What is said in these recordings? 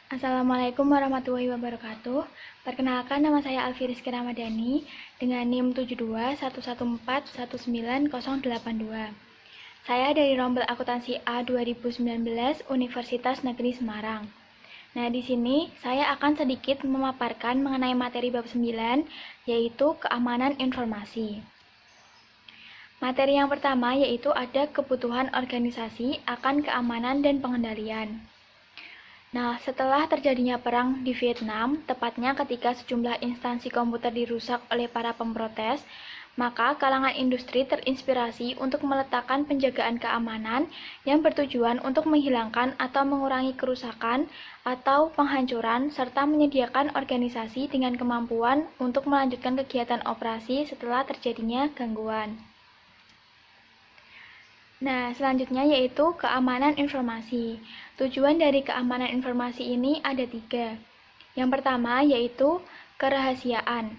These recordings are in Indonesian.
Assalamualaikum warahmatullahi wabarakatuh. Perkenalkan, nama saya Alfi Rizky Ramadhani dengan NIM 72.1141982. Saya dari Rombel Akuntansi A 2019 Universitas Negeri Semarang. Nah, di sini saya akan sedikit memaparkan mengenai materi bab 9, yaitu keamanan informasi. Materi yang pertama yaitu ada kebutuhan organisasi akan keamanan dan pengendalian. Nah, setelah terjadinya perang di Vietnam, tepatnya ketika sejumlah instansi komputer dirusak oleh para pemprotes, maka kalangan industri terinspirasi untuk meletakkan penjagaan keamanan yang bertujuan untuk menghilangkan atau mengurangi kerusakan atau penghancuran, serta menyediakan organisasi dengan kemampuan untuk melanjutkan kegiatan operasi setelah terjadinya gangguan. Nah, selanjutnya yaitu keamanan informasi. Tujuan dari keamanan informasi ini ada 3. Yang pertama yaitu kerahasiaan.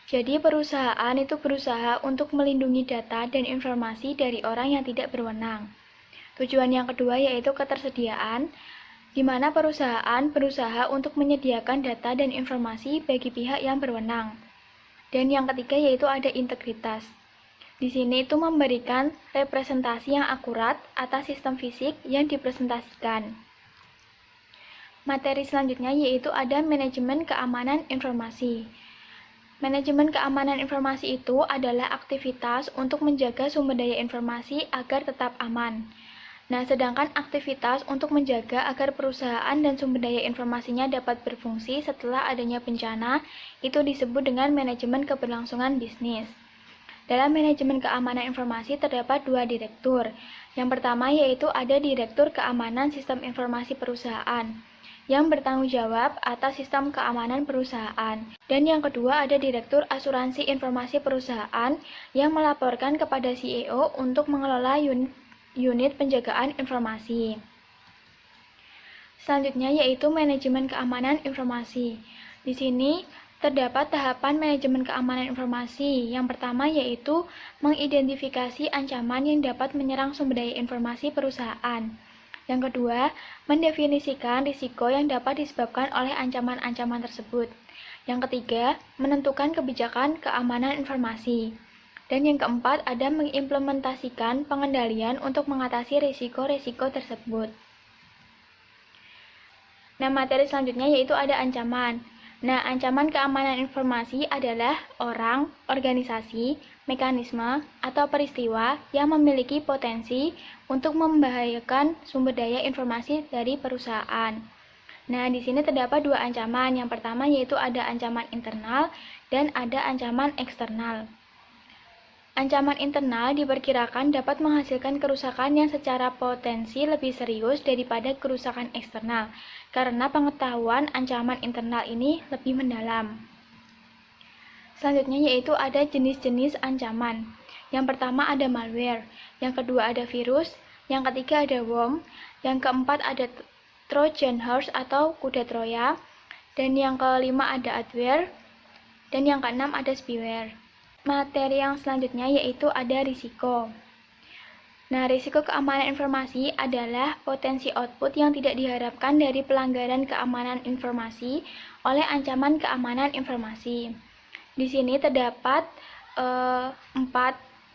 Jadi perusahaan itu berusaha untuk melindungi data dan informasi dari orang yang tidak berwenang. Tujuan yang kedua yaitu ketersediaan, di mana perusahaan berusaha untuk menyediakan data dan informasi bagi pihak yang berwenang. Dan yang ketiga yaitu ada integritas. Di sini itu memberikan representasi yang akurat atas sistem fisik yang dipresentasikan. Materi selanjutnya yaitu ada manajemen keamanan informasi. Manajemen keamanan informasi itu adalah aktivitas untuk menjaga sumber daya informasi agar tetap aman. Nah, sedangkan aktivitas untuk menjaga agar perusahaan dan sumber daya informasinya dapat berfungsi setelah adanya bencana itu disebut dengan manajemen keberlangsungan bisnis. Dalam manajemen keamanan informasi terdapat 2 direktur. Yang pertama yaitu ada Direktur Keamanan Sistem Informasi Perusahaan yang bertanggung jawab atas sistem keamanan perusahaan. Dan yang kedua ada Direktur Asuransi Informasi Perusahaan yang melaporkan kepada CEO untuk mengelola unit penjagaan informasi. Selanjutnya yaitu manajemen keamanan informasi. Di sini terdapat tahapan manajemen keamanan informasi. Yang pertama yaitu mengidentifikasi ancaman yang dapat menyerang sumber daya informasi perusahaan. Yang kedua, mendefinisikan risiko yang dapat disebabkan oleh ancaman-ancaman tersebut. Yang ketiga, menentukan kebijakan keamanan informasi. Dan yang keempat, ada mengimplementasikan pengendalian untuk mengatasi risiko-risiko tersebut. Nah, materi selanjutnya yaitu ada ancaman. Nah, ancaman keamanan informasi adalah orang, organisasi, mekanisme, atau peristiwa yang memiliki potensi untuk membahayakan sumber daya informasi dari perusahaan. Nah, di sini terdapat 2 ancaman. Yang pertama yaitu ada ancaman internal dan ada ancaman eksternal. Ancaman internal diperkirakan dapat menghasilkan kerusakan yang secara potensi lebih serius daripada kerusakan eksternal, karena pengetahuan ancaman internal ini lebih mendalam. Selanjutnya yaitu ada jenis-jenis ancaman. Yang pertama ada malware, yang kedua ada virus, yang ketiga ada worm, yang keempat ada Trojan horse atau kuda Troya, dan yang kelima ada adware, dan yang keenam ada spyware. Materi yang selanjutnya yaitu ada risiko. Nah, risiko keamanan informasi adalah potensi output yang tidak diharapkan dari pelanggaran keamanan informasi oleh ancaman keamanan informasi. Di sini terdapat 4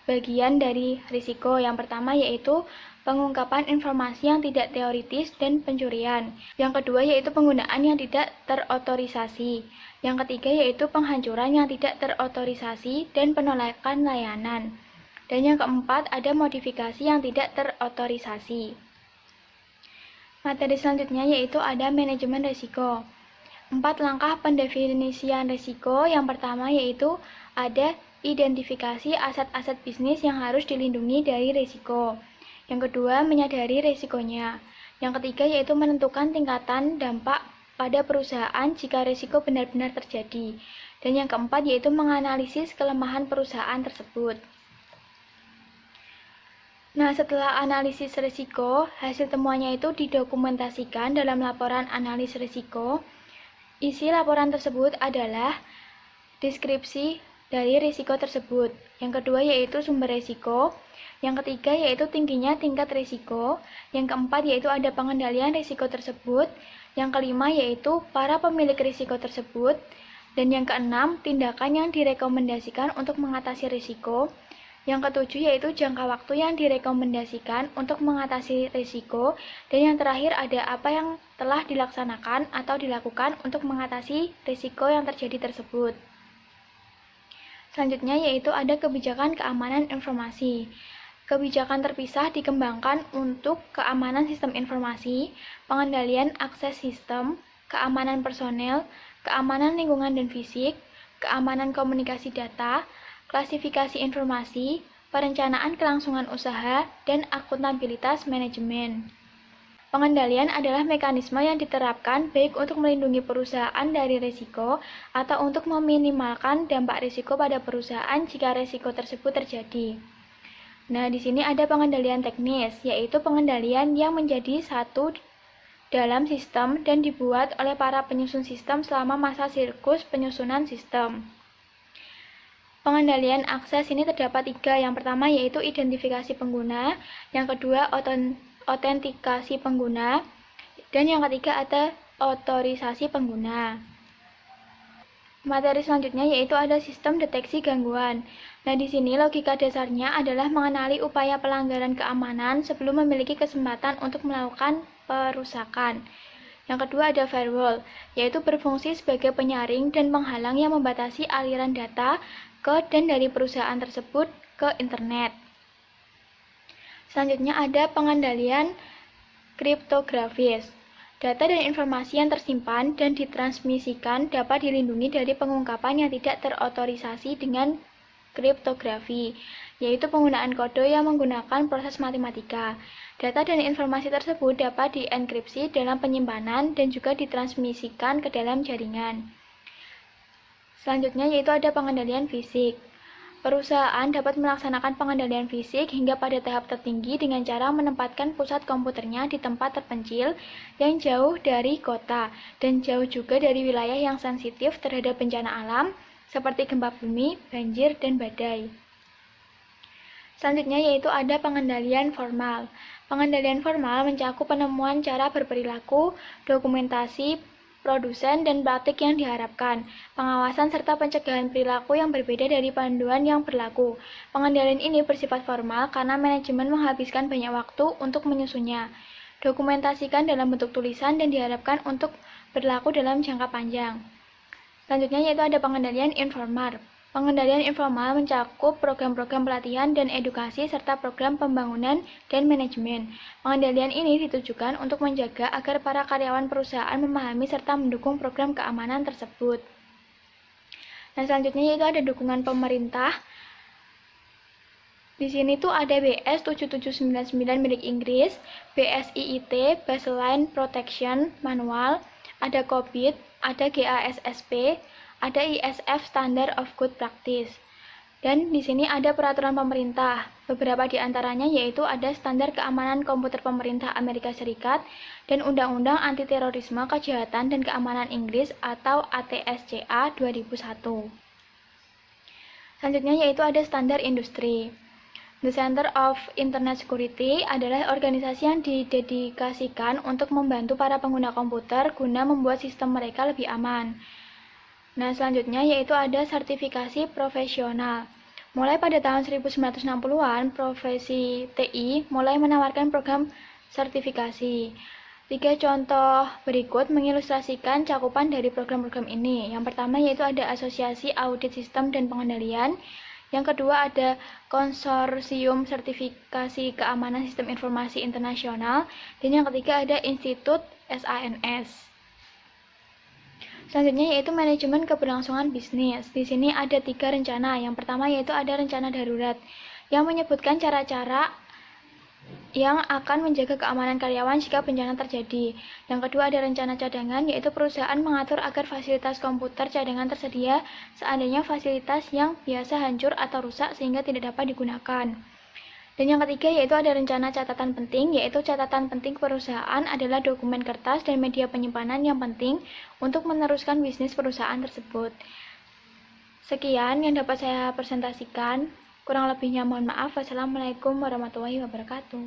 bagian dari risiko. Yang pertama yaitu pengungkapan informasi yang tidak teoritis dan pencurian. Yang kedua yaitu penggunaan yang tidak terotorisasi. Yang ketiga yaitu penghancuran yang tidak terotorisasi dan penolakan layanan. Dan yang keempat ada modifikasi yang tidak terotorisasi. Materi selanjutnya yaitu ada manajemen risiko. 4 langkah pendefinisian risiko. Yang pertama yaitu ada identifikasi aset-aset bisnis yang harus dilindungi dari risiko. Yang kedua, menyadari risikonya. Yang ketiga yaitu menentukan tingkatan dampak pada perusahaan jika risiko benar-benar terjadi. Dan yang keempat yaitu menganalisis kelemahan perusahaan tersebut. Nah, setelah analisis risiko, hasil temuannya itu didokumentasikan dalam laporan analis risiko. Isi laporan tersebut adalah deskripsi dari risiko tersebut. Yang kedua yaitu sumber risiko. Yang ketiga yaitu tingginya tingkat risiko. Yang keempat yaitu ada pengendalian risiko tersebut. Yang kelima yaitu para pemilik risiko tersebut. Dan yang keenam, tindakan yang direkomendasikan untuk mengatasi risiko. Yang ketujuh yaitu jangka waktu yang direkomendasikan untuk mengatasi risiko. Dan yang terakhir ada apa yang telah dilaksanakan atau dilakukan untuk mengatasi risiko yang terjadi tersebut. Selanjutnya yaitu ada kebijakan keamanan informasi. Kebijakan terpisah dikembangkan untuk keamanan sistem informasi, pengendalian akses sistem, keamanan personel, keamanan lingkungan dan fisik, keamanan komunikasi data, klasifikasi informasi, perencanaan kelangsungan usaha, dan akuntabilitas manajemen. Pengendalian adalah mekanisme yang diterapkan baik untuk melindungi perusahaan dari risiko atau untuk meminimalkan dampak risiko pada perusahaan jika risiko tersebut terjadi. Nah, di sini ada pengendalian teknis, yaitu pengendalian yang menjadi satu dalam sistem dan dibuat oleh para penyusun sistem selama masa siklus penyusunan sistem. Pengendalian akses ini terdapat 3. Yang pertama yaitu identifikasi pengguna, yang kedua autentikasi pengguna, dan yang ketiga ada otorisasi pengguna. Materi selanjutnya yaitu ada sistem deteksi gangguan. Nah, di sini logika dasarnya adalah mengenali upaya pelanggaran keamanan sebelum memiliki kesempatan untuk melakukan perusakan. Yang kedua ada firewall, yaitu berfungsi sebagai penyaring dan penghalang yang membatasi aliran data ke dan dari perusahaan tersebut ke internet. Selanjutnya ada pengendalian kriptografis. Data dan informasi yang tersimpan dan ditransmisikan dapat dilindungi dari pengungkapan yang tidak terotorisasi dengan kriptografi, yaitu penggunaan kode yang menggunakan proses matematika. Data dan informasi tersebut dapat dienkripsi dalam penyimpanan dan juga ditransmisikan ke dalam jaringan. Selanjutnya yaitu ada pengendalian fisik. Perusahaan dapat melaksanakan pengendalian fisik hingga pada tahap tertinggi dengan cara menempatkan pusat komputernya di tempat terpencil yang jauh dari kota dan jauh juga dari wilayah yang sensitif terhadap bencana alam seperti gempa bumi, banjir, dan badai. Selanjutnya yaitu ada pengendalian formal. Pengendalian formal mencakup penemuan cara berperilaku, dokumentasi, produsen, dan praktik yang diharapkan, pengawasan serta pencegahan perilaku yang berbeda dari panduan yang berlaku. Pengendalian ini bersifat formal karena manajemen menghabiskan banyak waktu untuk menyusunnya. Dokumentasikan dalam bentuk tulisan dan diharapkan untuk berlaku dalam jangka panjang. Selanjutnya yaitu ada pengendalian informal. Pengendalian informal mencakup program-program pelatihan dan edukasi serta program pembangunan dan manajemen. Pengendalian ini ditujukan untuk menjaga agar para karyawan perusahaan memahami serta mendukung program keamanan tersebut. Nah, selanjutnya yaitu ada dukungan pemerintah. Di sini tuh ada BS 7799 milik Inggris, BSIIT, Baseline Protection Manual, ada COBIT, ada GASSP, ada ISF Standard of Good Practice. Dan di sini ada peraturan pemerintah. Beberapa di antaranya yaitu ada Standar Keamanan Komputer Pemerintah Amerika Serikat dan Undang-Undang Anti-Terorisme, Kejahatan dan Keamanan Inggris atau ATSCA 2001. Selanjutnya yaitu ada standar industri. The Center of Internet Security adalah organisasi yang didedikasikan untuk membantu para pengguna komputer guna membuat sistem mereka lebih aman. Nah, selanjutnya yaitu ada sertifikasi profesional. Mulai pada tahun 1960-an, profesi TI mulai menawarkan program sertifikasi. 3 contoh berikut mengilustrasikan cakupan dari program-program ini. Yang pertama yaitu ada Asosiasi Audit Sistem dan Pengendalian. Yang kedua ada Konsorsium Sertifikasi Keamanan Sistem Informasi Internasional. Dan yang ketiga ada Institut SANS. Selanjutnya yaitu manajemen keberlangsungan bisnis. Di sini ada 3 rencana. Yang pertama yaitu ada rencana darurat yang menyebutkan cara-cara yang akan menjaga keamanan karyawan jika bencana terjadi. Yang kedua ada rencana cadangan, yaitu perusahaan mengatur agar fasilitas komputer cadangan tersedia seandainya fasilitas yang biasa hancur atau rusak sehingga tidak dapat digunakan. Dan yang ketiga yaitu ada rencana catatan penting, yaitu catatan penting perusahaan adalah dokumen kertas dan media penyimpanan yang penting untuk meneruskan bisnis perusahaan tersebut. Sekian yang dapat saya presentasikan. Kurang lebihnya mohon maaf. Wassalamualaikum warahmatullahi wabarakatuh.